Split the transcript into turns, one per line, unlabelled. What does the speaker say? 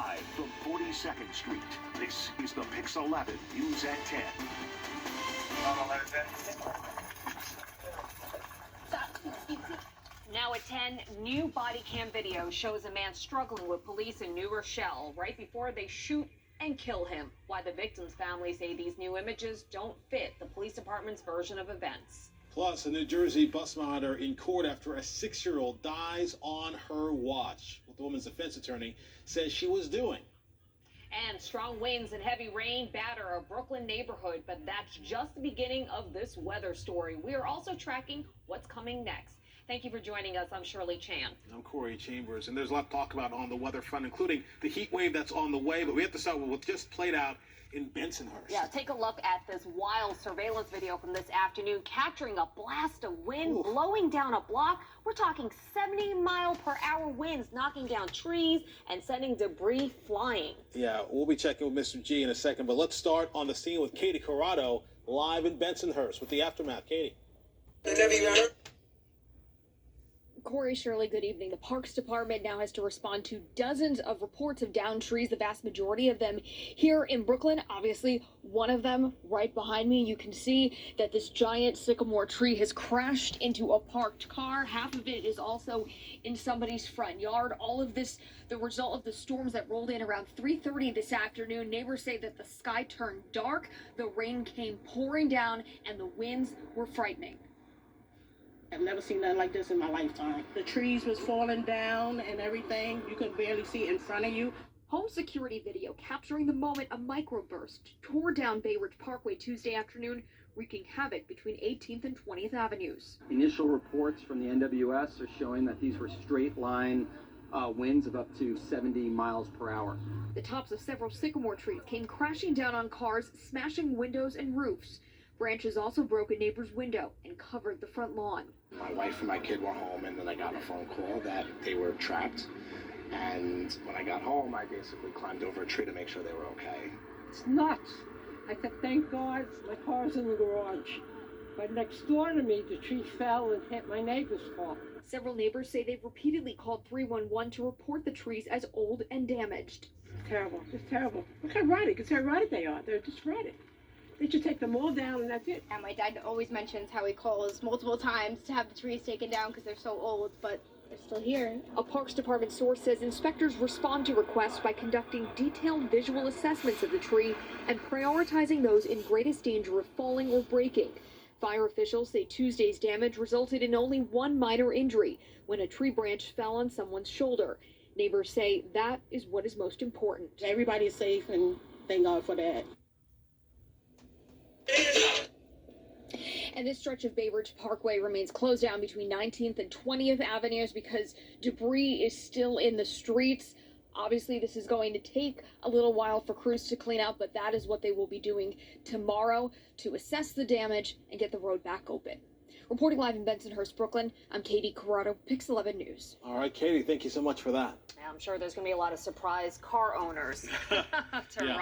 Live from 42nd Street, this is the Pix 11 News at 10.
Now at 10, new body cam video shows a man struggling with police in New Rochelle right before they shoot and kill him. Why the victim's family say these new images don't fit the police department's version of events.
Plus, a New Jersey bus monitor in court after a 6-year-old dies on her watch. What the woman's defense attorney says she was doing.
And strong winds and heavy rain batter a Brooklyn neighborhood, but that's just the beginning of this weather story. We are also tracking what's coming next. Thank you for joining us. I'm Shirley Chan.
I'm Corey Chambers, and there's a lot to talk about on the weather front, including the heat wave that's on the way, but we have to start with what just played out in Bensonhurst.
Yeah, take a look at this wild surveillance video from this afternoon, capturing a blast of wind blowing down a block. We're talking 70-mile-per-hour winds, knocking down trees and sending debris flying.
Yeah, we'll be checking with Mr. G in a second, but let's start on the scene with Katie Corrado live in Bensonhurst with the aftermath. Katie.
Corey, Shirley, good evening. The Parks Department now has to respond to dozens of reports of downed trees, the vast majority of them here in Brooklyn. Obviously, one of them right behind me. You can see that this giant sycamore tree has crashed into a parked car. Half of it is also in somebody's front yard. All of this, the result of the storms that rolled in around 3:30 this afternoon. Neighbors say that the sky turned dark, the rain came pouring down, and the winds were frightening.
I've never seen nothing like this in my lifetime. The trees was falling down and everything. You could barely see in front of you.
Home security video capturing the moment a microburst tore down Bay Ridge Parkway Tuesday afternoon, wreaking havoc between 18th and 20th Avenues.
Initial reports from the NWS are showing that these were straight line winds of up to 70 miles per hour.
The tops of several sycamore trees came crashing down on cars, smashing windows and roofs. Branches also broke a neighbor's window and covered the front lawn.
My wife and my kid were home, and then I got a phone call that they were trapped. And when I got home, I basically climbed over a tree to make sure they were okay.
It's nuts. I said, thank God my car's in the garage. But next door to me, the tree fell and hit my neighbor's car.
Several neighbors say they've repeatedly called 311 to report the trees as old and damaged.
It's terrible. It's terrible. Look how rotted. It's how rotted they are. They're just rotted. They should take them all down and that's it.
And my dad always mentions how he calls multiple times to have the trees taken down because they're so old, but they're still here.
A Parks Department source says inspectors respond to requests by conducting detailed visual assessments of the tree and prioritizing those in greatest danger of falling or breaking. Fire officials say Tuesday's damage resulted in only one minor injury when a tree branch fell on someone's shoulder. Neighbors say that is what is most important.
Everybody's safe and thank God for that.
And this stretch of Bay Ridge Parkway remains closed down between 19th and 20th Avenues because debris is still in the streets. Obviously, this is going to take a little while for crews to clean up, but that is what they will be doing tomorrow to assess the damage and get the road back open. Reporting live in Bensonhurst, Brooklyn, I'm Katie Corrado, Pix 11 News.
All right, Katie, thank you so much for that.
I'm sure there's going to be a lot of surprised car owners to ride.